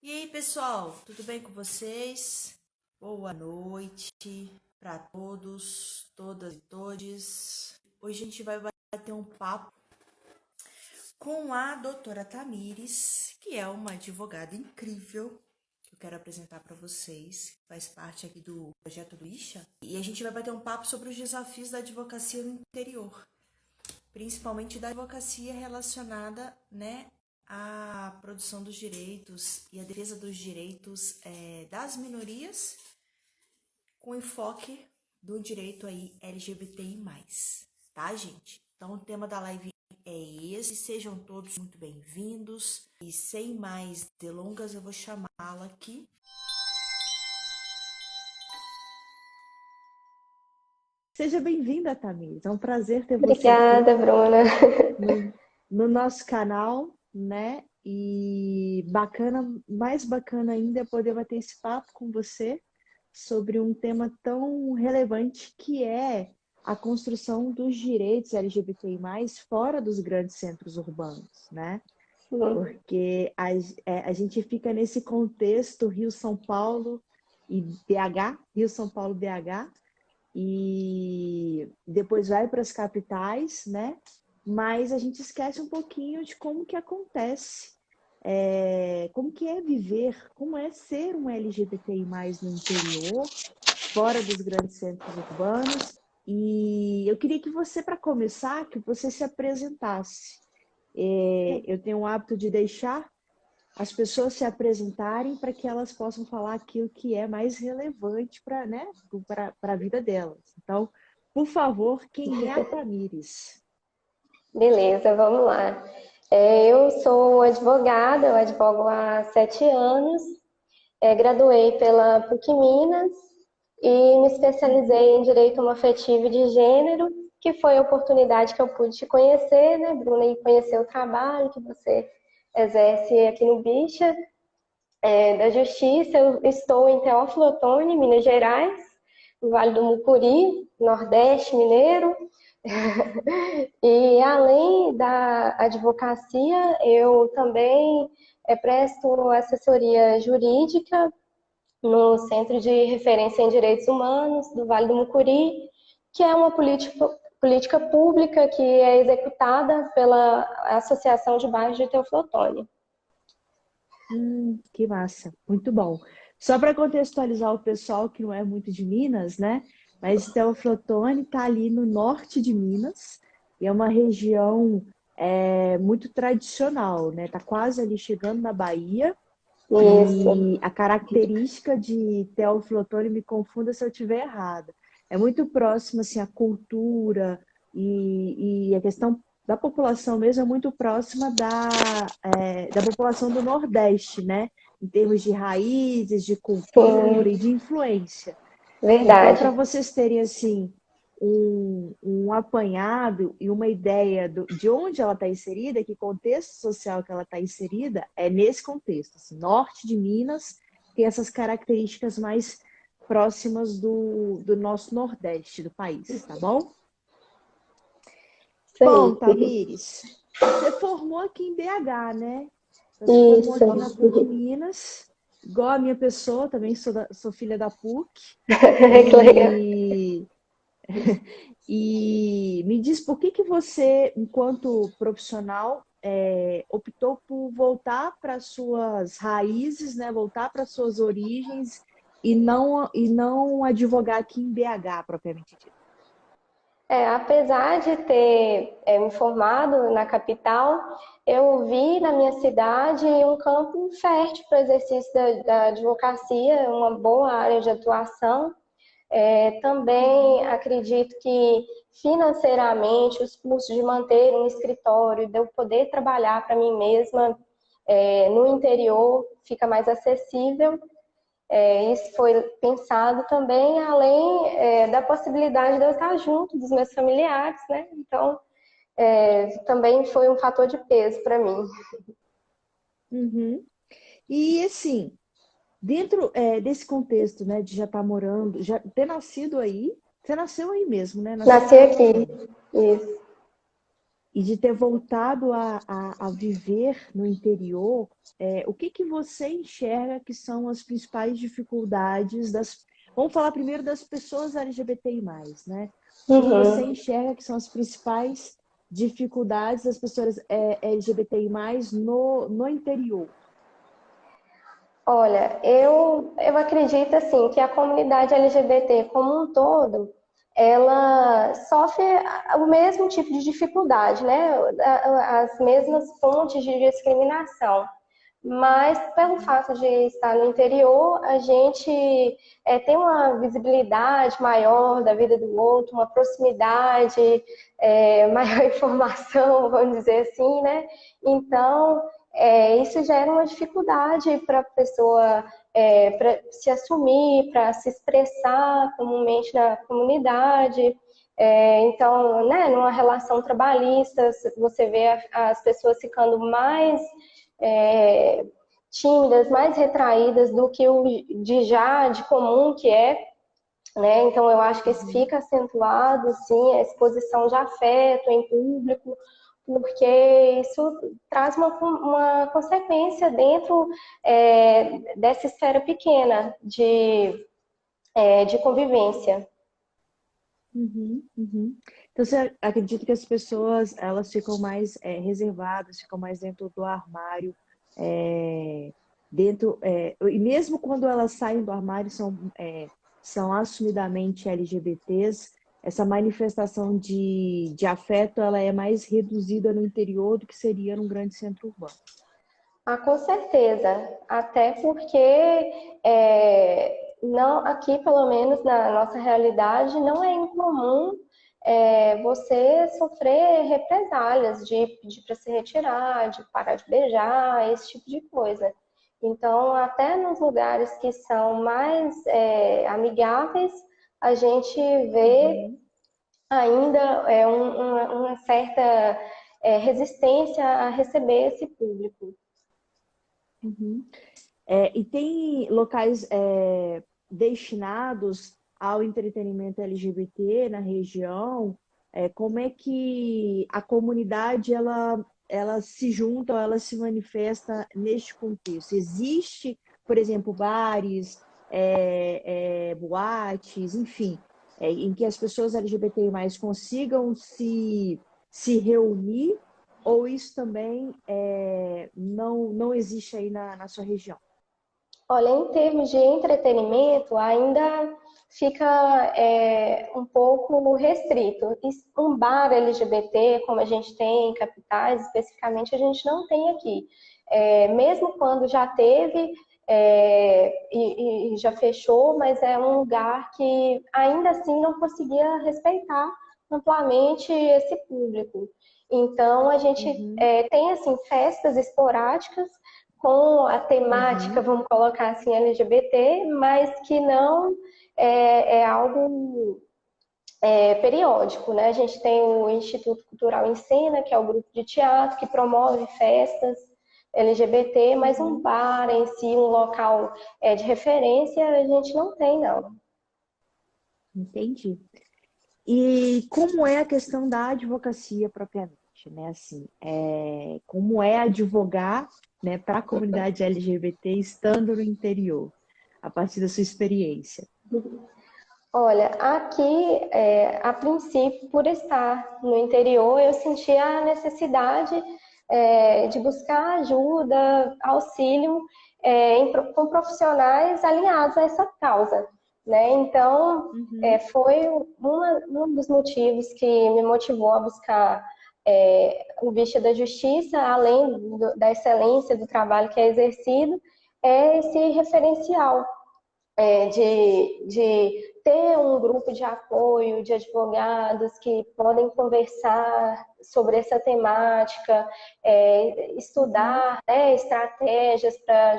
E aí, pessoal, tudo bem com vocês? Boa noite para todos, todas e todes. Hoje a gente vai bater um papo com a doutora Tamires, que é uma advogada incrível, que eu quero apresentar para vocês, faz parte aqui do projeto do Isha. E a gente vai bater um papo sobre os desafios da advocacia no interior, principalmente da advocacia relacionada, à produção dos direitos e à defesa dos direitos das minorias, com enfoque do direito aí LGBTI+, tá, gente? Então, o tema da live é esse, sejam todos muito bem-vindos, e sem mais delongas, eu vou chamá-la aqui. Seja bem-vinda, Tamires, é um prazer ter você aqui. Obrigada, Bruna. No nosso canal, né? E mais bacana ainda é poder bater esse papo com você sobre um tema tão relevante que é a construção dos direitos LGBTI+, fora dos grandes centros urbanos, né? Porque a gente fica nesse contexto Rio-São Paulo e BH, Rio-São Paulo, BH, e depois vai para as capitais, né? Mas a gente esquece um pouquinho de como que acontece, como que é viver, como é ser um LGBTI+ no interior, fora dos grandes centros urbanos. E eu queria que você, para começar, que você se apresentasse. Eu tenho o hábito de deixar as pessoas se apresentarem para que elas possam falar aquilo que é mais relevante para, né, para a vida delas. Então, por favor, quem é a Tamires? Beleza, vamos lá. Eu sou advogada, eu advogo há 7 anos, graduei pela PUC Minas e me especializei em Direito Homoafetivo e de Gênero, que foi a oportunidade que eu pude te conhecer, né, Bruna, e conhecer o trabalho que você exerce aqui no Bicha, da Justiça. Eu estou em Teófilo Otoni, Minas Gerais, no Vale do Mucuri, Nordeste mineiro. E além da advocacia, eu também presto assessoria jurídica no Centro de Referência em Direitos Humanos do Vale do Mucuri, que é uma política pública que é executada pela Associação de Bairros de Teófilo Otoni. Que massa, muito bom. Só para contextualizar o pessoal que não é muito de Minas, né? Mas Teófilo Otoni está ali no norte de Minas e é uma região muito tradicional, né? Tá quase ali chegando na Bahia. Isso, E a característica de Teófilo Otoni, me confunda se eu estiver errada, é muito próxima assim, a cultura e a questão da população mesmo é muito próxima da população do Nordeste, né? Em termos de raízes, de cultura sim, e de influência. Então, verdade. para vocês terem assim um apanhado e uma ideia de onde ela está inserida, que contexto social que ela está inserida, é nesse contexto. Assim, norte de Minas tem essas características mais próximas do nosso Nordeste do país, tá bom? Isso Bom, aí. Tamires, você formou aqui em BH, né? Então, você formou Isso. aqui na PUC Minas, igual a minha pessoa, também sou filha da PUC. Que legal. E E me diz por que você, enquanto profissional, optou por voltar para suas raízis, né? Voltar para suas origens e não advogar aqui em BH, propriamente dito. Apesar de ter me formado na capital, eu vi na minha cidade um campo fértil para o exercício da advocacia, uma boa área de atuação. Também acredito que financeiramente os custos de manter um escritório, de eu poder trabalhar para mim mesma no interior, fica mais acessível. Isso foi pensado também, além da possibilidade de eu estar junto dos meus familiares, né? Então, também foi um fator de peso para mim. Uhum. E assim, dentro desse contexto, né, de já estar morando, já ter nascido aí, você nasceu aí mesmo, né? Nasceu em Nasci Teófilo aqui. Otoni. Isso. e de ter voltado a viver no interior, o que que você enxerga que são as principais dificuldades das... Vamos falar primeiro das pessoas LGBTI+, né? O que que você Uhum. enxerga que são as principais dificuldades das pessoas LGBTI+, no interior? Olha, eu acredito assim que a comunidade LGBT como um todo, ela sofre o mesmo tipo de dificuldade, né? As mesmas fontes de discriminação. Mas pelo fato de estar no interior, a gente tem uma visibilidade maior da vida do outro, uma proximidade, maior informação, vamos dizer assim, né? Então, isso gera uma dificuldade para a pessoa para se assumir, para se expressar comumente na comunidade. Então, né, numa relação trabalhista, você vê as pessoas ficando mais é, tímidas, mais retraídas do que o de comum que é, né? Então eu acho que isso Uhum. fica acentuado, sim, a exposição de afeto em público, porque isso traz uma consequência dentro dessa esfera pequena de convivência. Uhum, uhum. Então, você acredita que as pessoas elas ficam mais reservadas, ficam mais dentro do armário, é, e mesmo quando elas saem do armário são assumidamente LGBTs, essa manifestação de afeto ela é mais reduzida no interior do que seria num grande centro urbano. Ah, com certeza. Até porque não, aqui, pelo menos na nossa realidade, não é incomum você sofrer represálias, de pedir para se retirar, de parar de beijar, esse tipo de coisa. Então, até nos lugares que são mais amigáveis, a gente vê Uhum, ainda uma certa resistência a receber esse público. uhum. E tem locais destinados ao entretenimento LGBT na região? Como é que a comunidade ela se junta ou ela se manifesta neste contexto? Existe, por exemplo, bares, boates, enfim, em que as pessoas LGBTI+, consigam se reunir, ou isso também não existe aí na sua região? Olha, em termos de entretenimento, ainda fica um pouco restrito. Um bar LGBT, como a gente tem em capitais, especificamente, a gente não tem aqui. Mesmo quando já teve e já fechou, mas é um lugar que ainda assim não conseguia respeitar amplamente esse público. Então, a gente Uhum, tem assim festas esporádicas com a temática, uhum, vamos colocar assim, LGBT, mas que não é algo periódico, né? A gente tem o Instituto Cultural em Cena, que é o grupo de teatro que promove festas LGBT, mas um uhum. bar em si, um local de referência, a gente não tem, não. Entendi. E como é a questão da advocacia propriamente, né? Assim, como é advogar, né, para a comunidade LGBT estando no interior, a partir da sua experiência? Olha, aqui, a princípio, por estar no interior, eu senti a necessidade de buscar ajuda, auxílio com profissionais alinhados a essa causa, né? Então, Uhum, foi um dos motivos que me motivou a buscar o Vista da Justiça, além da excelência do trabalho que é exercido, é esse referencial de ter um grupo de apoio de advogados que podem conversar sobre essa temática, uhum, estudar, né, estratégias para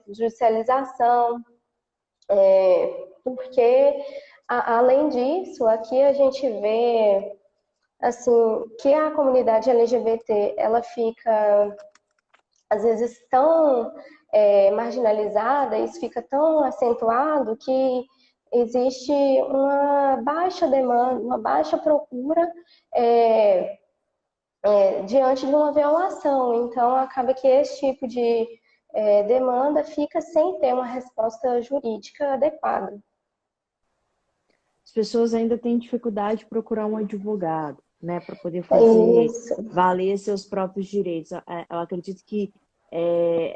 judicialização, porque além disso, aqui a gente vê assim que a comunidade LGBT ela fica às vezes tão marginalizada, isso fica tão acentuado que existe uma baixa demanda, uma baixa procura é, diante de uma violação. Então, acaba que esse tipo de demanda fica sem ter uma resposta jurídica adequada. As pessoas ainda têm dificuldade de procurar um advogado, né, para poder fazer Isso. valer seus próprios direitos. Eu acredito que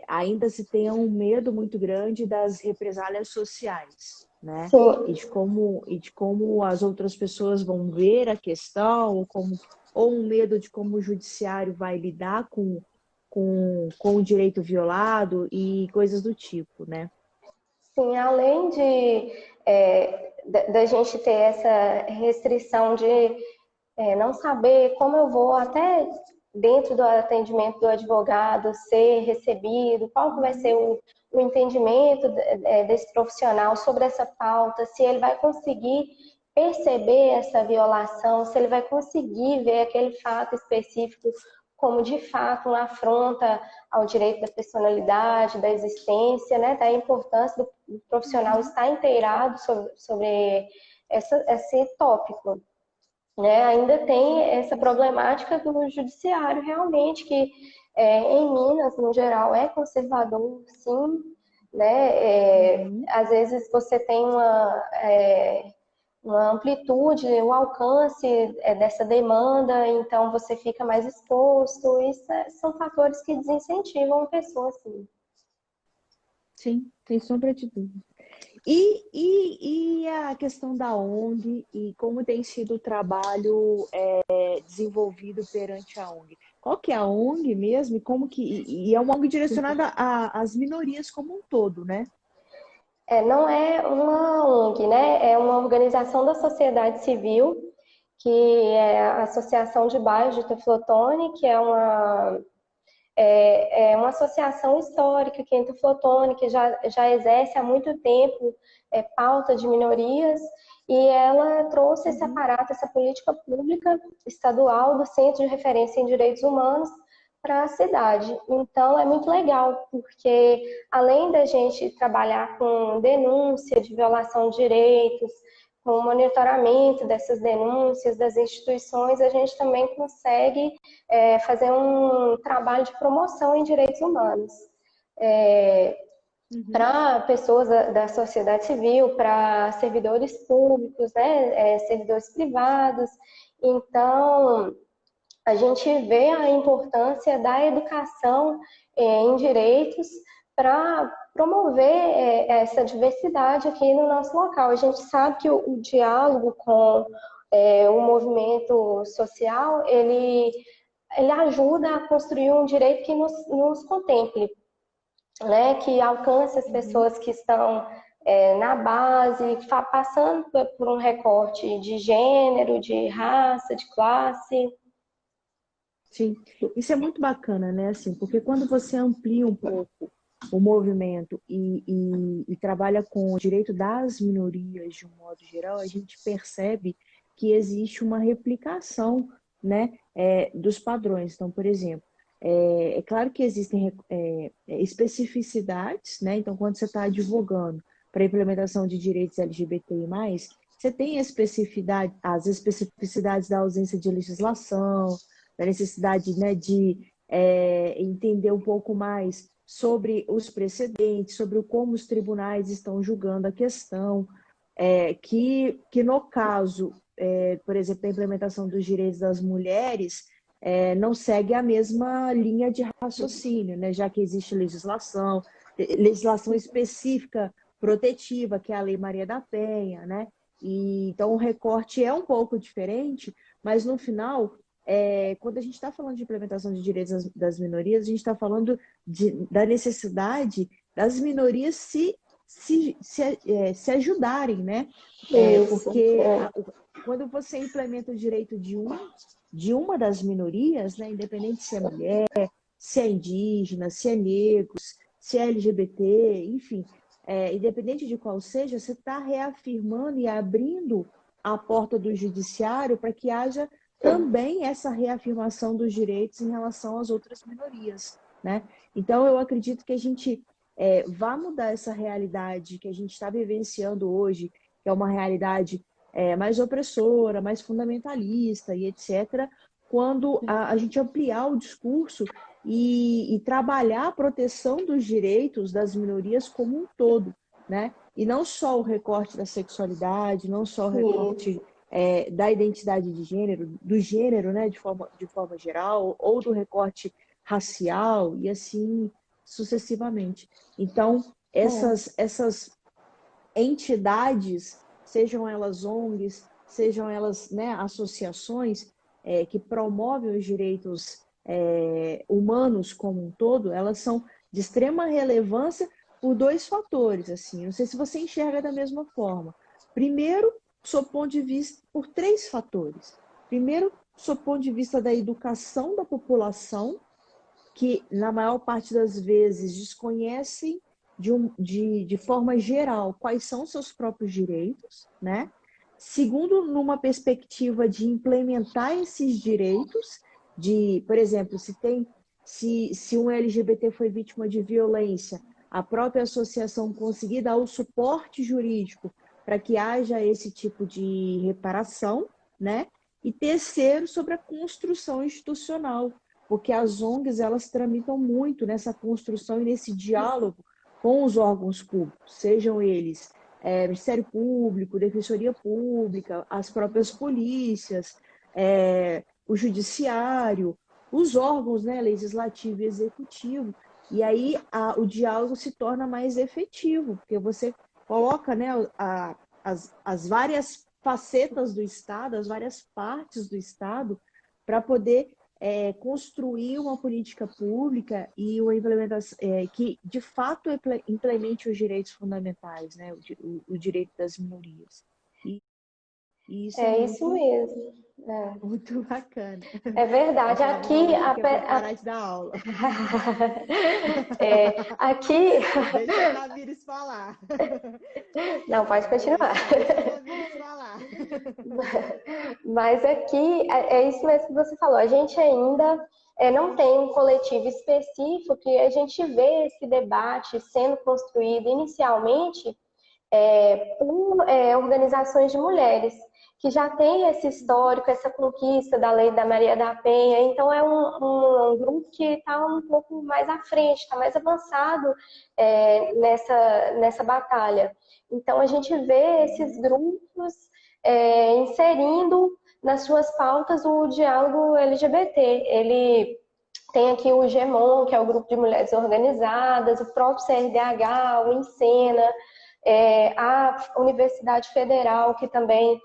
ainda se tenha um medo muito grande das represálias sociais, né? Sim. E de como as outras pessoas vão ver a questão, ou um medo de como o judiciário vai lidar com o direito violado e coisas do tipo, né? Sim, além da gente ter essa restrição de não saber como eu vou até dentro do atendimento do advogado ser recebido, qual que vai ser o entendimento desse profissional sobre essa pauta, se ele vai conseguir perceber essa violação, se ele vai conseguir ver aquele fato específico como de fato uma afronta ao direito da personalidade, da existência, né, da importância do profissional estar inteirado sobre esse tópico. Né? Ainda tem essa problemática do judiciário, realmente, que em Minas, no geral, é conservador, sim. Né? Às vezes você tem uma amplitude, o alcance dessa demanda, então você fica mais exposto. Isso são fatores que desincentivam a pessoa, sim. Sim, sem sombra de dúvida. E a questão da ONG e como tem sido o trabalho desenvolvido perante a ONG? Qual que é a ONG mesmo e como que e é uma ONG direcionada às minorias como um todo, né? Não é uma ONG, né? É uma organização da sociedade civil, que é a Associação de Bairros de Teflotone, que é uma associação histórica que é Teflotone, que já exerce há muito tempo pauta de minorias, e ela trouxe esse aparato, essa política pública estadual do Centro de Referência em Direitos Humanos para a cidade. Então, é muito legal, porque além da gente trabalhar com denúncia de violação de direitos, com o monitoramento dessas denúncias das instituições, a gente também consegue fazer um trabalho de promoção em direitos humanos. Para pessoas da sociedade civil, para servidores públicos, né, servidores privados. Então, a gente vê a importância da educação em direitos para promover essa diversidade aqui no nosso local. A gente sabe que o diálogo com o movimento social, ele ajuda a construir um direito que nos contemple, né? Que alcance as pessoas que estão na base, passando por um recorte de gênero, de raça, de classe. Sim, isso é muito bacana, né? Assim, porque quando você amplia um pouco o movimento e trabalha com o direito das minorias de um modo geral, a gente percebe que existe uma replicação, né, dos padrões. Então, por exemplo, é claro que existem especificidades, né? Então, quando você está advogando para a implementação de direitos LGBTI+, você tem as especificidades da ausência de legislação, da necessidade, né, de entender um pouco mais sobre os precedentes, sobre como os tribunais estão julgando a questão, que no caso, por exemplo, da implementação dos direitos das mulheres, não segue a mesma linha de raciocínio, né, já que existe legislação específica protetiva, que é a Lei Maria da Penha, né? E, então o recorte é um pouco diferente, mas no final quando a gente está falando de implementação de direitos das minorias, a gente está falando da necessidade das minorias se ajudarem, né? Isso. Porque quando você implementa o direito de uma das minorias, né, independente se é mulher, se é indígena, se é negros, se é LGBT, enfim, independente de qual seja, você está reafirmando e abrindo a porta do judiciário para que haja também essa reafirmação dos direitos em relação às outras minorias, né? Então, eu acredito que a gente vai mudar essa realidade que a gente está vivenciando hoje, que é uma realidade mais opressora, mais fundamentalista e etc., quando a gente ampliar o discurso e trabalhar a proteção dos direitos das minorias como um todo, né? E não só o recorte da sexualidade, não só o recorte da identidade de gênero, do gênero, né, de forma geral, ou do recorte racial, e assim sucessivamente. Então, essas entidades, sejam elas ONGs, sejam elas, né, associações que promovem os direitos humanos como um todo, elas são de extrema relevância por dois fatores, assim. Não sei se você enxerga da mesma forma. Primeiro, sob ponto de vista, por três fatores. Primeiro, sob ponto de vista da educação da população, que na maior parte das vezes desconhecem de forma geral quais são seus próprios direitos, né? Segundo, numa perspectiva de implementar esses direitos, por exemplo, se um LGBT foi vítima de violência, a própria associação conseguir dar o suporte jurídico para que haja esse tipo de reparação, né? E terceiro, sobre a construção institucional, porque as ONGs elas tramitam muito nessa construção e nesse diálogo com os órgãos públicos, sejam eles Ministério Público, Defensoria Pública, as próprias polícias, o Judiciário, os órgãos, né, legislativo e executivo. E aí o diálogo se torna mais efetivo, porque você coloca, né, as várias facetas do Estado, as várias partes do Estado, para poder construir uma política pública e uma implementação que, de fato, implemente os direitos fundamentais, né? O direito das minorias. E isso é isso mesmo. muito bacana. É verdade. Aqui que é parar de dar aula. Aqui. Deixa a Tamires falar. Não, pode continuar. Deixa a Tamires falar. Mas aqui é isso mesmo que você falou. A gente ainda não tem um coletivo específico que a gente vê esse debate sendo construído inicialmente por organizações de mulheres, que já tem esse histórico, essa conquista da Lei da Maria da Penha. Então, é um grupo que está um pouco mais à frente, está mais avançado nessa batalha. Então, a gente vê esses grupos inserindo nas suas pautas o diálogo LGBT. Ele tem aqui o GEMON, que é o Grupo de Mulheres Organizadas, o próprio CRDH, o Encena, a Universidade Federal, que também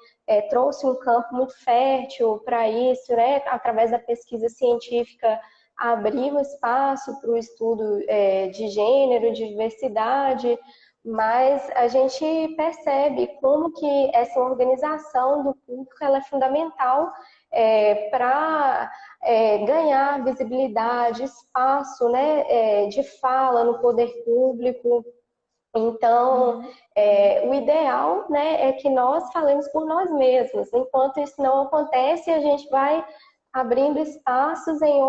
trouxe um campo muito fértil para isso, né? Através da pesquisa científica, abriu espaço para o estudo de gênero, de diversidade, mas a gente percebe como que essa organização do público ela é fundamental para ganhar visibilidade, espaço, né, de fala no poder público. Então, o ideal, né, é que nós falemos por nós mesmos. Enquanto isso não acontece, a gente vai abrindo espaços em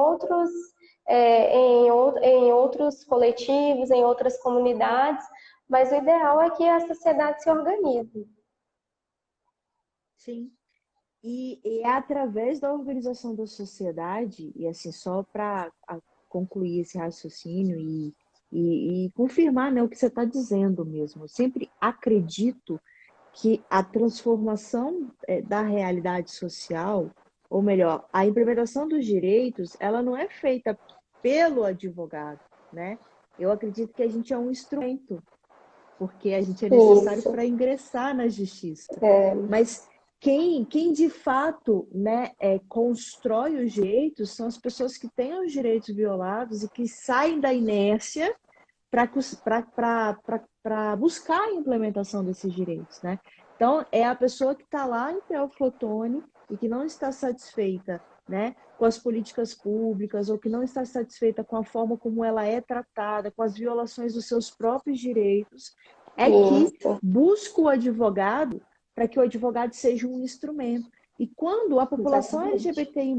outros coletivos, em outras comunidades, mas o ideal é que a sociedade se organize. Sim. E é através da organização da sociedade, e assim, só para concluir esse raciocínio e confirmar, né, o que você está dizendo mesmo. Eu sempre acredito que a transformação da realidade social, ou melhor, a implementação dos direitos, ela não é feita pelo advogado, né? Eu acredito que a gente é um instrumento, porque a gente é necessário para ingressar na justiça. Mas quem de fato, né, constrói os direitos são as pessoas que têm os direitos violados e que saem da inércia para buscar a implementação desses direitos, né? Então, é a pessoa que está lá em Teoflotone e que não está satisfeita, né, com as políticas públicas ou que não está satisfeita com a forma como ela é tratada, com as violações dos seus próprios direitos, que busca o advogado para que o advogado seja um instrumento. E quando a população LGBTI+,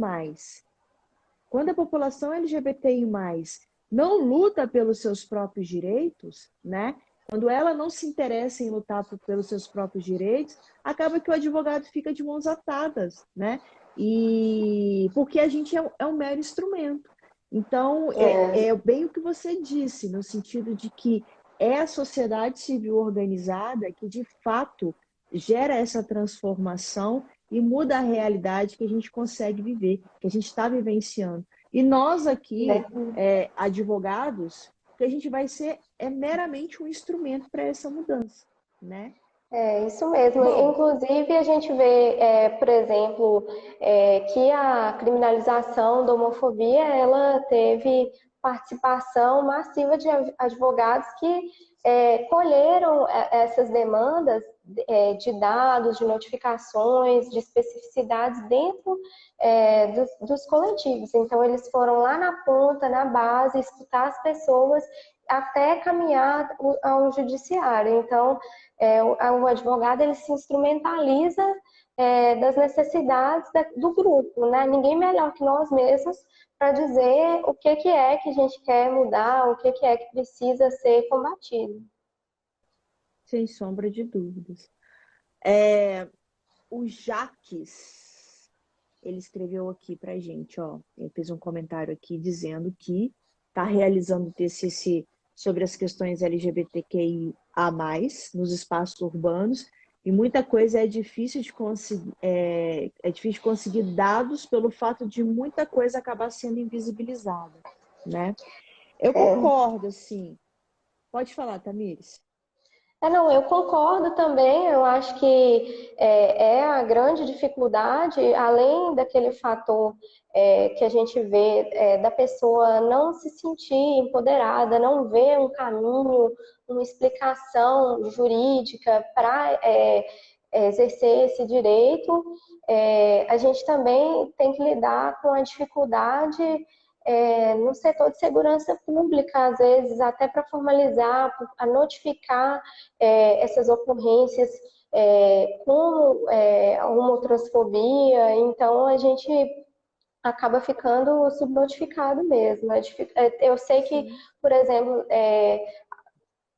não luta pelos seus próprios direitos, né? Quando ela não se interessa em lutar pelos seus próprios direitos, acaba que o advogado fica de mãos atadas, né? e porque a gente é um mero instrumento. Então, é bem o que você disse, no sentido de que é a sociedade civil organizada que, de fato, gera essa transformação e muda a realidade que a gente consegue viver, que a gente está vivenciando. E nós aqui, advogados, que a gente vai ser meramente um instrumento para essa mudança, né? É isso mesmo. Bom, Inclusive, a gente vê, por exemplo, que a criminalização da homofobia, ela teve participação massiva de advogados que colheram essas demandas de dados, de notificações, de especificidades dentro dos coletivos. Então, eles foram lá na ponta, na base, escutar as pessoas até caminhar ao judiciário. Então, o advogado ele se instrumentaliza das necessidades do grupo, né? Ninguém melhor que nós mesmos para dizer o que é que a gente quer mudar, o que é que precisa ser combatido. sem sombra de dúvidas. O Jaques, ele escreveu aqui pra gente, ó, ele fez um comentário aqui dizendo que está realizando TCC sobre as questões LGBTQIA+, nos espaços urbanos, e muita coisa é difícil de conseguir, difícil de conseguir dados pelo fato de muita coisa acabar sendo invisibilizada, né? Eu concordo, assim. Pode falar, Tamires. Não, eu concordo também. Eu acho que a grande dificuldade, além daquele fator que a gente vê da pessoa não se sentir empoderada, não ver um caminho, uma explicação jurídica para exercer esse direito, a gente também tem que lidar com a dificuldade no setor de segurança pública, às vezes, até para formalizar, a notificar essas ocorrências como a homotransfobia. Então, a gente acaba ficando subnotificado mesmo. Eu sei que, por exemplo,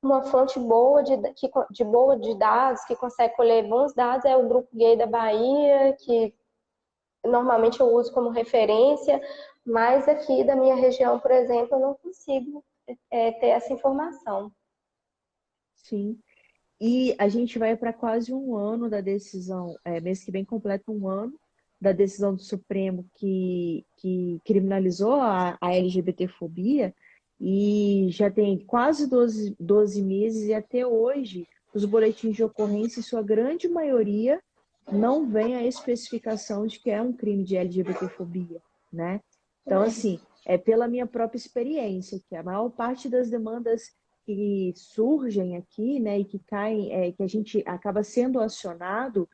uma fonte boa de dados, que consegue colher bons dados, é o Grupo Gay da Bahia, que normalmente eu uso como referência, mas aqui da minha região, por exemplo, eu não consigo ter essa informação. Sim. E a gente vai para quase um ano da decisão, mês que vem completa um ano da decisão do Supremo que criminalizou a LGBTfobia, e já tem quase 12 meses, e até hoje os boletins de ocorrência, em sua grande maioria, não vem a especificação de que é um crime de LGBTfobia, né? Então, assim, é pela minha própria experiência, que a maior parte das demandas que surgem aqui, né, e que caem, que a gente acaba sendo acionado,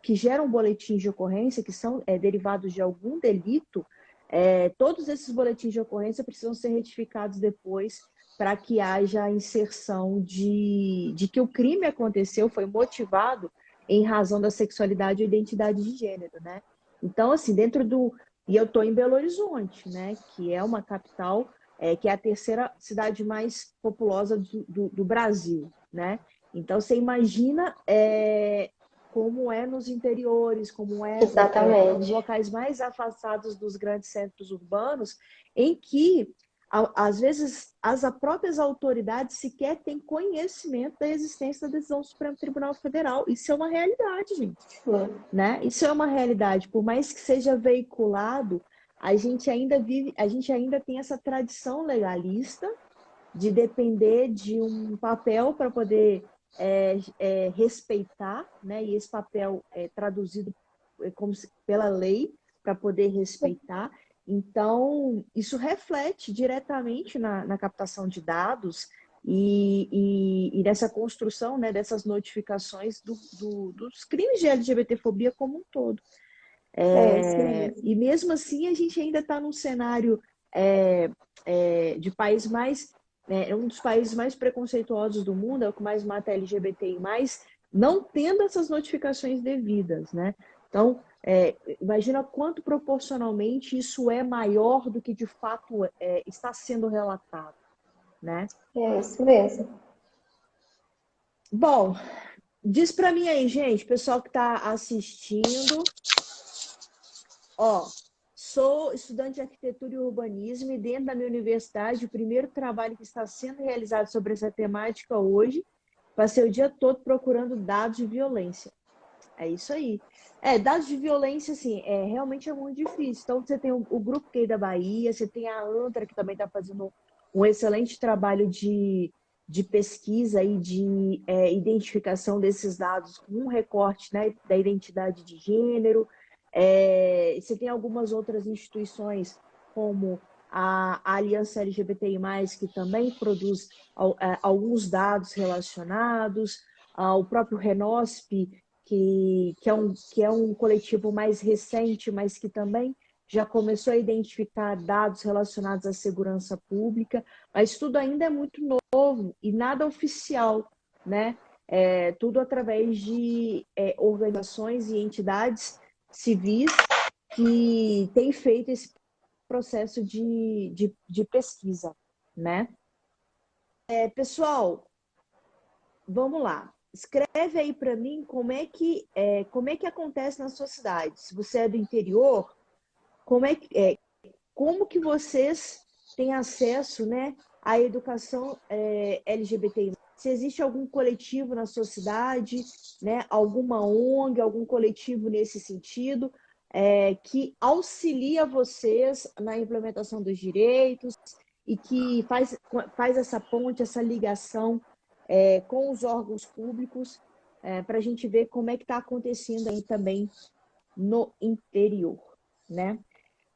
que geram boletins de ocorrência, que são derivados de algum delito, todos esses boletins de ocorrência precisam ser retificados depois para que haja a inserção de que o crime aconteceu, foi motivado em razão da sexualidade ou identidade de gênero, né? Então, assim, E eu estou em Belo Horizonte, né, que é uma capital, que é a terceira cidade mais populosa do Brasil, né? Então, você imagina como é nos interiores, como é nos Exatamente. locais mais afastados dos grandes centros urbanos, em que, às vezes, as próprias autoridades sequer têm conhecimento da existência da decisão do Supremo Tribunal Federal. Isso é uma realidade, gente. Sim. Né? Isso é uma realidade. Por mais que seja veiculado, a gente ainda tem essa tradição legalista de depender de um papel para poder respeitar, né? E esse papel é traduzido pela lei para poder respeitar. Então, isso reflete diretamente na captação de dados e nessa construção, né, dessas notificações dos crimes de LGBTfobia como um todo. É isso mesmo. E mesmo assim, a gente ainda está num cenário de país mais. Um dos países mais preconceituosos do mundo, é o que mais mata LGBTI+, não tendo essas notificações devidas, né? Então, imagina quanto proporcionalmente isso é maior do que de fato está sendo relatado, né? É isso mesmo. Bom, diz para mim aí, gente, pessoal que está assistindo, Ó, sou estudante de arquitetura e urbanismo e dentro da minha universidade, o primeiro trabalho que está sendo realizado sobre essa temática hoje, passei o dia todo procurando dados de violência. É isso aí. Dados de violência, assim, realmente é muito difícil. Então, você tem o Grupo QI da Bahia, você tem a ANTRA, que também está fazendo um excelente trabalho de pesquisa e de identificação desses dados com um recorte, né, da identidade de gênero. Você tem algumas outras instituições, como a Aliança LGBTI+, que também produz alguns dados relacionados, o próprio Renosp, que é um coletivo mais recente, mas que também já começou a identificar dados relacionados à segurança pública, mas tudo ainda é muito novo e nada oficial, né? Tudo através de organizações e entidades civis que têm feito esse processo de pesquisa, né? Pessoal, vamos lá. Escreve aí para mim como é que acontece na sua cidade. Se você é do interior, como que vocês têm acesso, né, à educação LGBTI? Se existe algum coletivo na sua cidade, né, alguma ONG, algum coletivo nesse sentido, que auxilia vocês na implementação dos direitos e que faz essa ponte, essa ligação com os órgãos públicos, para a gente ver como é que está acontecendo aí também no interior, né?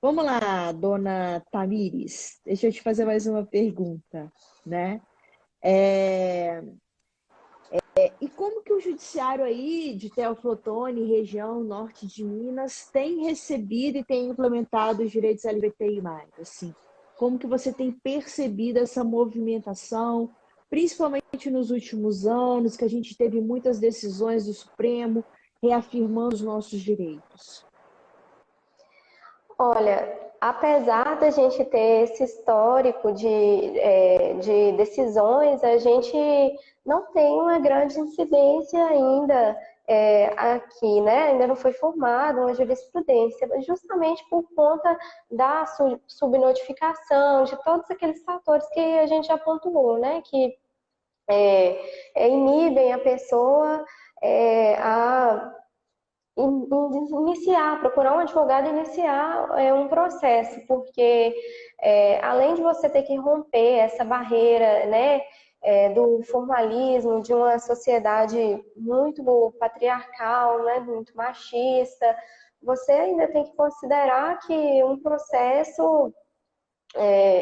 Vamos lá, dona Tamires, deixa eu te fazer mais uma pergunta, né? E como que o judiciário aí de Teoflotone, região norte de Minas, tem recebido e tem implementado os direitos LGBTI+, assim? Como que você tem percebido essa movimentação, principalmente nos últimos anos, que a gente teve muitas decisões do Supremo reafirmando os nossos direitos? Olha, apesar da gente ter esse histórico de decisões, a gente não tem uma grande incidência ainda aqui, né? Ainda não foi formada uma jurisprudência, justamente por conta da subnotificação, de todos aqueles fatores que a gente já pontuou, né? Que inibem a pessoa a iniciar, procurar um advogado e iniciar um processo, porque além de você ter que romper essa barreira, né, do formalismo de uma sociedade muito patriarcal, né, muito machista, você ainda tem que considerar que um processo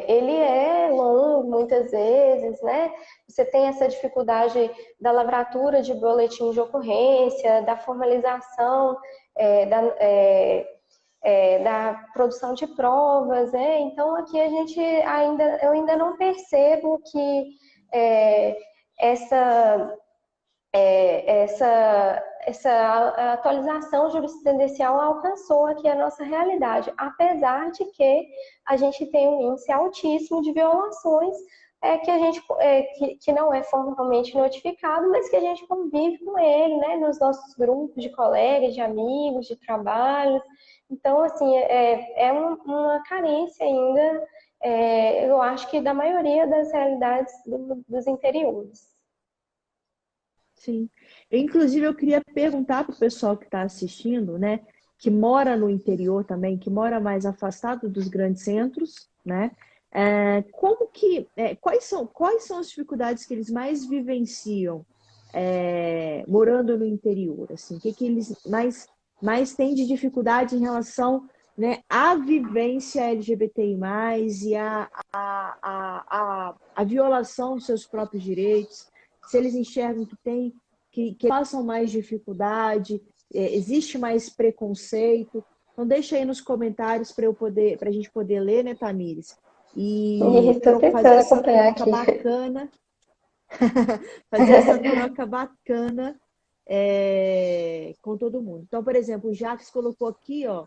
ele é longo muitas vezes, né? Você tem essa dificuldade da lavratura de boletim de ocorrência, da formalização, da produção de provas, né? Então aqui eu ainda não percebo que essa essa atualização jurisprudencial alcançou aqui a nossa realidade, apesar de que a gente tem um índice altíssimo de violações que não é formalmente notificado, mas que a gente convive com ele, né, nos nossos grupos de colegas, de amigos, de trabalho. Então, assim, uma carência ainda, eu acho que da maioria das realidades dos interiores. Sim. Inclusive, eu queria perguntar para o pessoal que está assistindo, né, que mora no interior também, que mora mais afastado dos grandes centros, né, quais são as dificuldades que eles mais vivenciam morando no interior? Assim, o que eles mais têm de dificuldade em relação, né, à vivência LGBTI+, e a violação dos seus próprios direitos? Se eles enxergam que passam mais dificuldade, existe mais preconceito. Então deixa aí nos comentários para a gente poder ler, né, Tamires? E Estou fazer tentando essa acompanhar troca aqui. bacana, fazer essa troca bacana com todo mundo. Então, por exemplo, o Jacques colocou aqui, ó,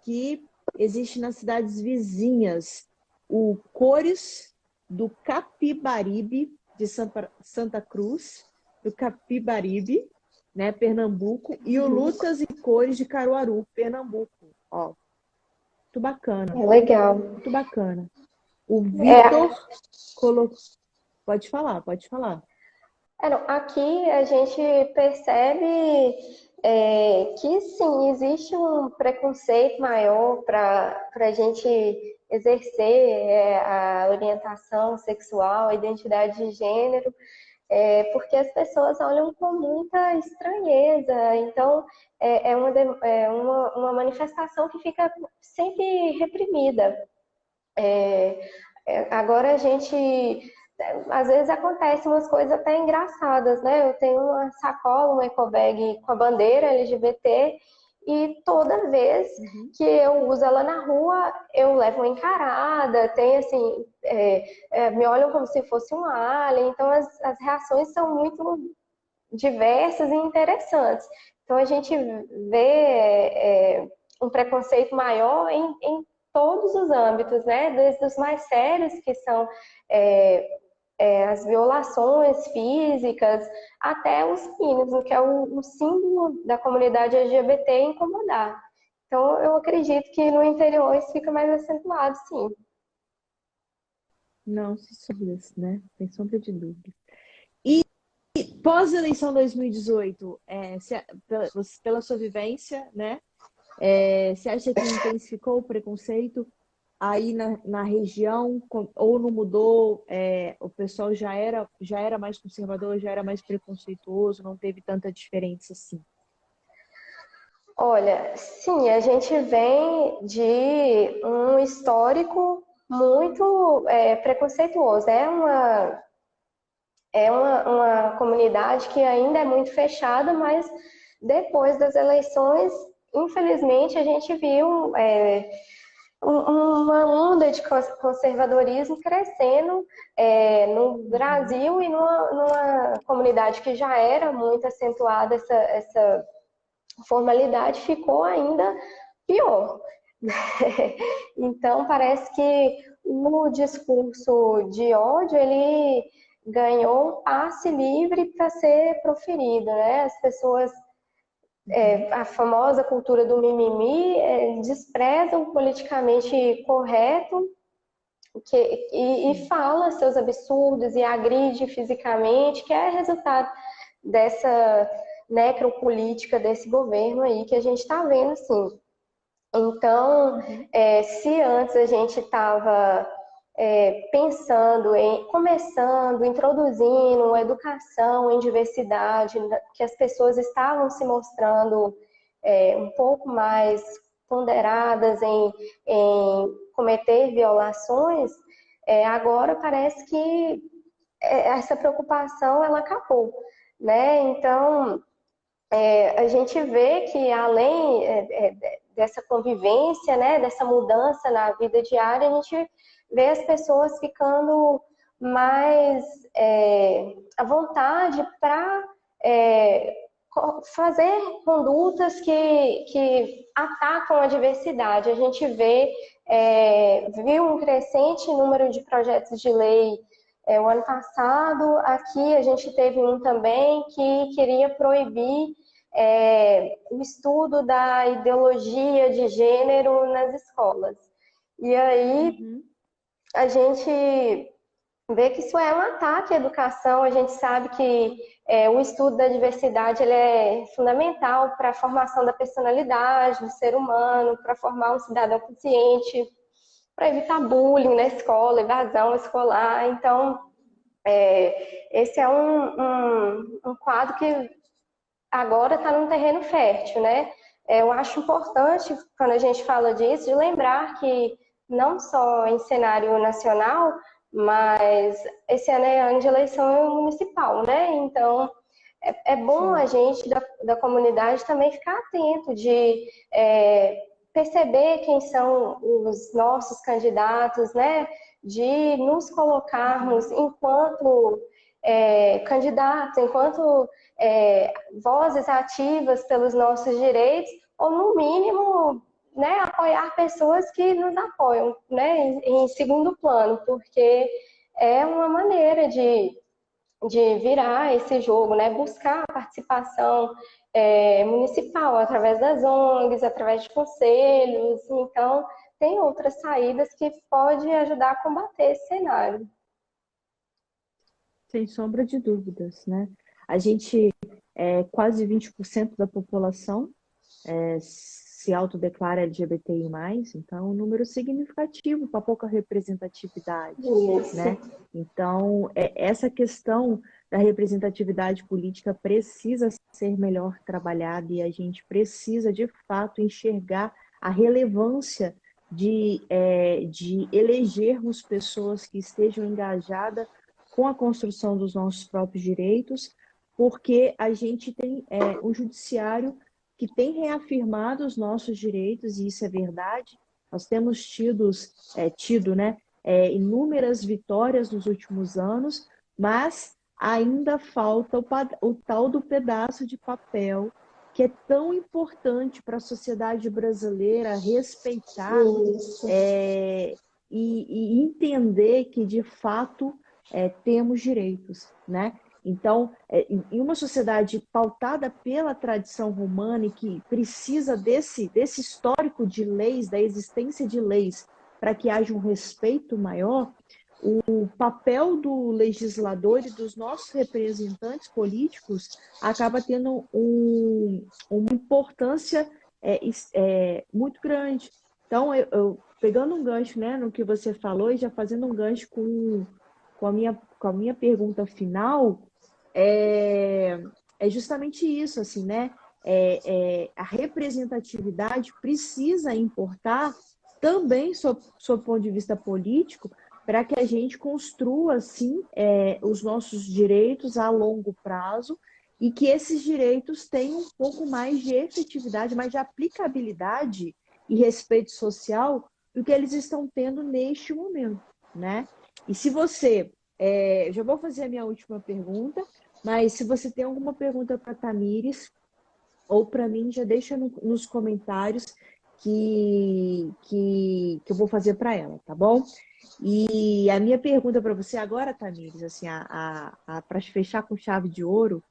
que existe nas cidades vizinhas o Cores do Capibaribe, de Santa Cruz, do Capibaribe, né, Pernambuco, e o Lutas e Cores de Caruaru, Pernambuco. Ó, Muito bacana, É legal. muito bacana. O É, Vitor colocou. Pode falar, pode falar. não, aqui a gente percebe que sim, existe um preconceito maior para a gente exercer a orientação sexual, a identidade de gênero, porque as pessoas olham com muita estranheza. Então, uma manifestação que fica sempre reprimida. Agora a gente às vezes acontecem umas coisas até engraçadas, né? Eu tenho uma sacola, uma ecobag com a bandeira LGBT e toda vez Uhum. que eu uso ela na rua, eu levo uma encarada, tem assim, me olham como se fosse um alien, então as reações são muito diversas e interessantes. Então a gente vê um preconceito maior em todos os âmbitos, né? Desde os mais sérios, que são as violações físicas, até os mínimos, que é o símbolo da comunidade LGBT incomodar. Então eu acredito que no interior isso fica mais acentuado, sim. Não se dúvidas, né? Sem sombra de dúvida. E pós-eleição 2018, pela sua vivência, né? Você acha que intensificou o preconceito aí na região, ou não mudou? O pessoal já era mais conservador, já era mais preconceituoso, não teve tanta diferença assim? Olha, sim, a gente vem de um histórico muito preconceituoso. Uma comunidade que ainda é muito fechada, mas depois das eleições, infelizmente, a gente viu uma onda de conservadorismo crescendo no Uhum. Brasil e numa comunidade que já era muito acentuada essa formalidade, ficou ainda pior. Então, parece que o discurso de ódio, ele ganhou um passe livre para ser proferido, né? As pessoas, Uhum. a famosa cultura do mimimi, desprezam o politicamente correto e Sim. fala seus absurdos e agride fisicamente, que é resultado dessa necropolítica desse governo aí que a gente está vendo, sim. Então, Uhum. se antes a gente estava pensando começando, introduzindo uma educação em diversidade, que as pessoas estavam se mostrando um pouco mais ponderadas em cometer violações, agora parece que essa preocupação ela acabou, né? Então, a gente vê que além dessa convivência, né, dessa mudança na vida diária, a gente vê as pessoas ficando mais à vontade para fazer condutas que atacam a diversidade. A gente viu um crescente número de projetos de lei o ano passado. Aqui a gente teve um também que queria proibir o estudo da ideologia de gênero nas escolas. E aí Uhum. a gente vê que isso é um ataque à educação. A gente sabe que o estudo da diversidade ele é fundamental para a formação da personalidade do ser humano, para formar um cidadão consciente, para evitar bullying na escola, evasão escolar. Então, esse é um quadro que agora está num terreno fértil, né? Eu acho importante, quando a gente fala disso, de lembrar que não só em cenário nacional, mas esse ano é ano de eleição municipal, né? Então, é bom a Sim. gente da comunidade também ficar atento de perceber quem são os nossos candidatos, né? De nos Uhum. colocarmos enquanto candidatos, enquanto vozes ativas pelos nossos direitos, ou no mínimo, né, apoiar pessoas que nos apoiam, né, em segundo plano, porque é uma maneira de virar esse jogo, né, buscar a participação municipal através das ONGs, através de conselhos. Então, tem outras saídas que podem ajudar a combater esse cenário. Sem sombra de dúvidas, né? A gente, quase 20% da população se autodeclara LGBTI+, então é um número significativo para pouca representatividade, Isso. né? Então, essa questão da representatividade política precisa ser melhor trabalhada e a gente precisa, de fato, enxergar a relevância de elegermos pessoas que estejam engajadas com a construção dos nossos próprios direitos, porque a gente tem um judiciário que tem reafirmado os nossos direitos, e isso é verdade. Nós temos tido, né, inúmeras vitórias nos últimos anos, mas ainda falta o tal do pedaço de papel que é tão importante para a sociedade brasileira respeitar e entender que, de fato, temos direitos, né? Então, em uma sociedade pautada pela tradição romana e que precisa desse histórico de leis, da existência de leis, para que haja um respeito maior, o papel do legislador e dos nossos representantes políticos acaba tendo uma importância muito grande. Então, pegando um gancho, né, no que você falou e já fazendo um gancho com a minha pergunta final, é justamente isso, assim, né? A representatividade precisa importar também sob o ponto de vista político para que a gente construa, assim, os nossos direitos a longo prazo e que esses direitos tenham um pouco mais de efetividade, mais de aplicabilidade e respeito social do que eles estão tendo neste momento, né? E se você... já vou fazer a minha última pergunta, mas se você tem alguma pergunta para a Tamires ou para mim, já deixa nos comentários que eu vou fazer para ela, tá bom? E a minha pergunta para você agora, Tamires, assim, para fechar com chave de ouro,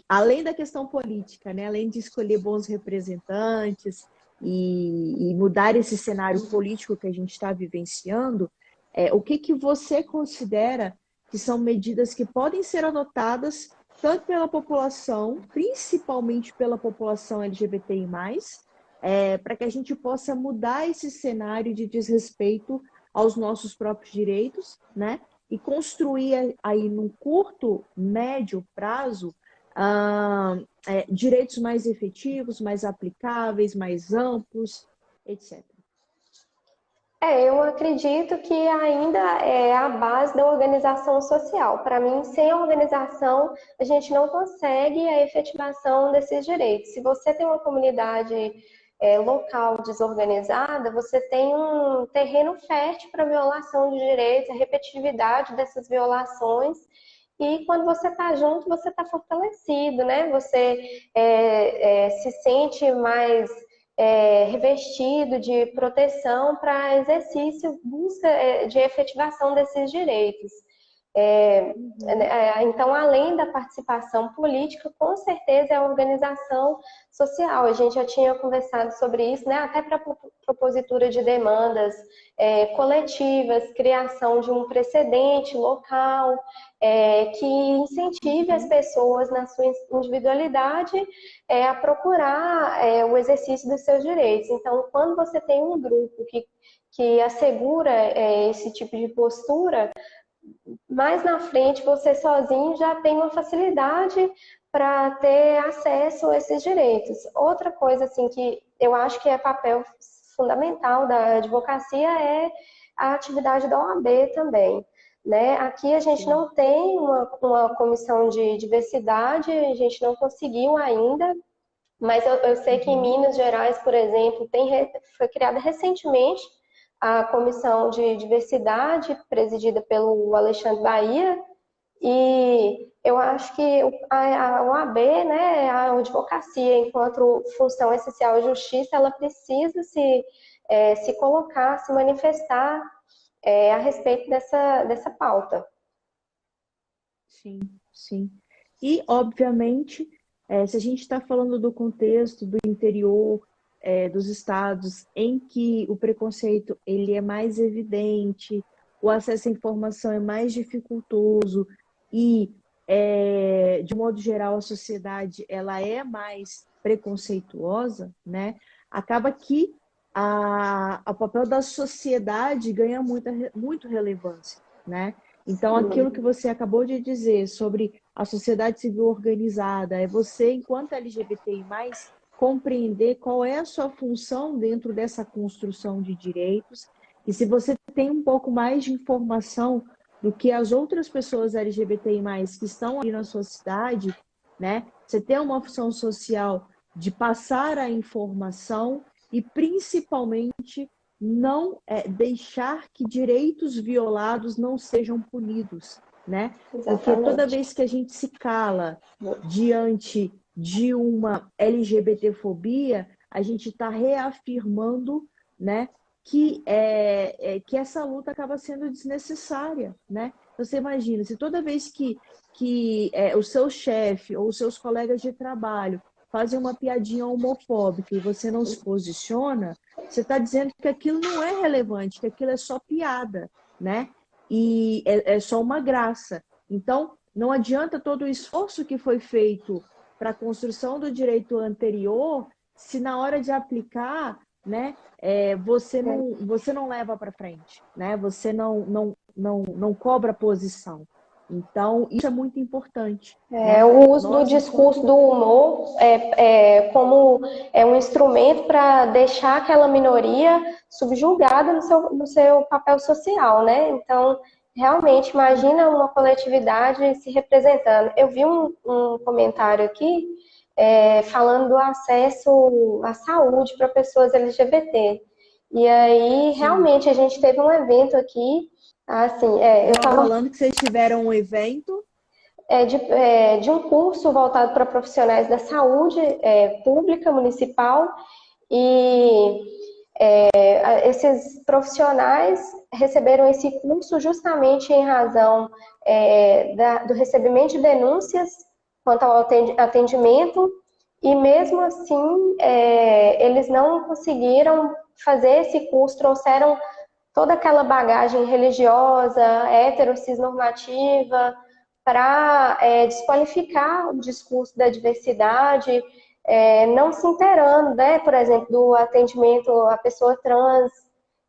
além da questão política, né? Além de escolher bons representantes e mudar esse cenário político que a gente está vivenciando, o que você considera que são medidas que podem ser adotadas tanto pela população, principalmente pela população LGBTI+, para que a gente possa mudar esse cenário de desrespeito aos nossos próprios direitos, né? E construir aí num curto, médio prazo direitos mais efetivos, mais aplicáveis, mais amplos, etc. Eu acredito que ainda é a base da organização social. Para mim, sem a organização, a gente não consegue a efetivação desses direitos. Se você tem uma comunidade local desorganizada, você tem um terreno fértil para violação de direitos, a repetitividade dessas violações. E quando você está junto, você está fortalecido, né? Você se sente mais revestido de proteção para exercício, busca de efetivação desses direitos. Então, além da participação política, com certeza é a organização social. A gente já tinha conversado sobre isso, né? Até para propositura de demandas coletivas, criação de um precedente local, que incentive as pessoas na sua individualidade a procurar o exercício dos seus direitos. Então, quando você tem um grupo que assegura esse tipo de postura, mais na frente você sozinho já tem uma facilidade para ter acesso a esses direitos. Outra coisa assim que eu acho que é papel fundamental da advocacia é a atividade da OAB também. Né? Aqui a gente não tem uma comissão de diversidade, a gente não conseguiu ainda, mas eu sei que em Minas Gerais, por exemplo, foi criada recentemente a comissão de diversidade, presidida pelo Alexandre Bahia, e eu acho que a OAB, né, a advocacia, enquanto função essencial de justiça, ela precisa se colocar, se manifestar a respeito dessa pauta. Sim, sim. E, obviamente, se a gente está falando do contexto do interior, dos estados em que o preconceito ele é mais evidente, o acesso à informação é mais dificultoso e, de modo geral, a sociedade ela é mais preconceituosa, né? Acaba que o papel da sociedade ganha muito relevância, né? Então, aquilo que você acabou de dizer sobre a sociedade civil organizada, é você, enquanto LGBTI+, compreender qual é a sua função dentro dessa construção de direitos, e se você tem um pouco mais de informação do que as outras pessoas LGBTI+, que estão ali na sua cidade, né? Você tem uma função social de passar a informação e, principalmente, não deixar que direitos violados não sejam punidos, né? Porque toda Exatamente. vez que a gente se cala diante de uma LGBTfobia, a gente está reafirmando, né, que essa luta acaba sendo desnecessária, né? Você imagina, se toda vez que o seu chefe ou os seus colegas de trabalho fazem uma piadinha homofóbica e você não se posiciona, você está dizendo que aquilo não é relevante, que aquilo é só piada, né? E é só uma graça. Então, não adianta todo o esforço que foi feito para a construção do direito anterior, se na hora de aplicar, né, você não leva para frente, né? Você não cobra posição. Então, isso é muito importante, né? O uso do Nós, discurso enquanto... do humor como um instrumento para deixar aquela minoria subjugada no seu papel social, né? Então, realmente, imagina uma coletividade se representando. Eu vi um comentário aqui falando do acesso à saúde para pessoas LGBT. E aí, realmente, a gente teve um evento aqui, assim, eu estava estava falando que vocês tiveram um evento de um curso voltado para profissionais da saúde pública, municipal, e esses profissionais receberam esse curso justamente em razão do recebimento de denúncias quanto ao atendimento, e mesmo assim eles não conseguiram fazer esse curso, trouxeram toda aquela bagagem religiosa, heterocisnormativa, para desqualificar o discurso da diversidade, não se inteirando, né, por exemplo, do atendimento à pessoa trans.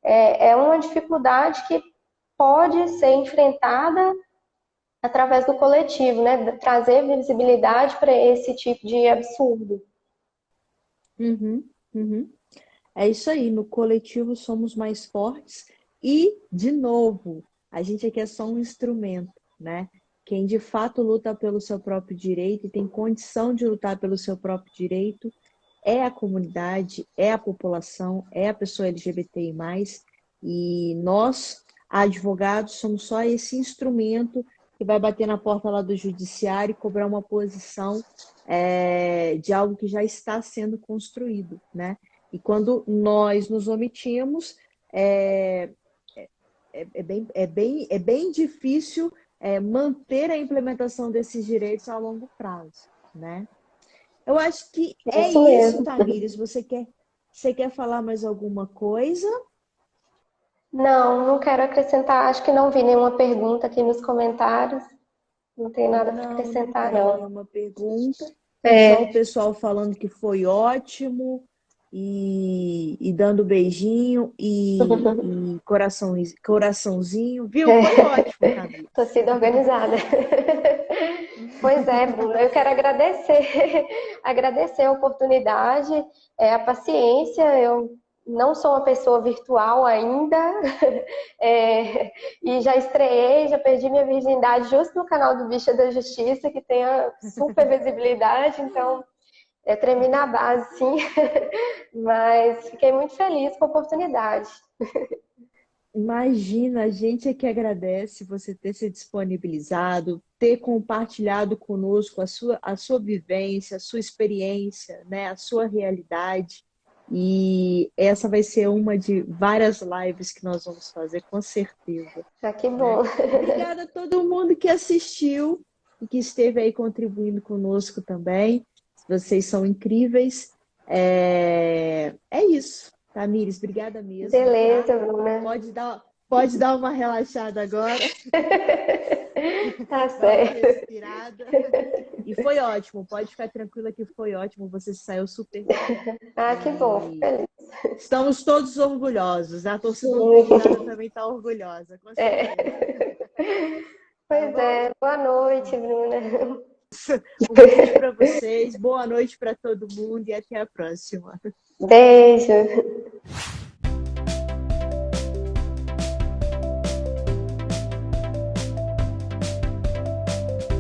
É uma dificuldade que pode ser enfrentada através do coletivo, né, trazer visibilidade para esse tipo de absurdo. Uhum, uhum. É isso aí, no coletivo somos mais fortes e, de novo, a gente aqui é só um instrumento, né? Quem de fato luta pelo seu próprio direito e tem condição de lutar pelo seu próprio direito é a comunidade, é a população, é a pessoa LGBTI+, e nós, advogados, somos só esse instrumento que vai bater na porta lá do judiciário e cobrar uma posição de algo que já está sendo construído, né? E quando nós nos omitimos, é bem difícil manter a implementação desses direitos a longo prazo, né? Eu acho que É é isso isso, mesmo. Tamires. Você quer falar mais alguma coisa? Não quero acrescentar, acho que não vi nenhuma pergunta aqui nos comentários. Não tem nada para Não acrescentar, tem não. nenhuma pergunta. Só o É, pessoal falando que foi ótimo e dando beijinho e coraçãozinho. Viu? Foi ótimo, Tamires. torcida organizada. Pois é, Bruna, eu quero agradecer, agradecer a oportunidade, a paciência. Eu não sou uma pessoa virtual ainda, e já estreiei, já perdi minha virgindade justo no canal do Bicha da Justiça, que tem a super visibilidade, então tremi na base, sim, mas fiquei muito feliz com a oportunidade. Imagina, a gente é que agradece você ter se disponibilizado, ter compartilhado conosco a sua vivência, a sua experiência, né, a sua realidade. E essa vai ser uma de várias lives que nós vamos fazer, com certeza, Ah, que né? bom. Obrigada a todo mundo que assistiu e que esteve aí contribuindo conosco também. Vocês são incríveis. É isso. Tamires, obrigada mesmo. Beleza, Tá? Bruna. Pode dar uma relaxada agora. Tá Dar uma certo. respirada. E foi ótimo. Pode ficar tranquila que foi ótimo. Você saiu super bem. Ah, que bom, fico feliz. Estamos todos orgulhosos. A torcida organizada também está orgulhosa, com certeza. Pois é, boa noite, Bruna. Um beijo para vocês, boa noite para todo mundo e até a próxima. Beijo.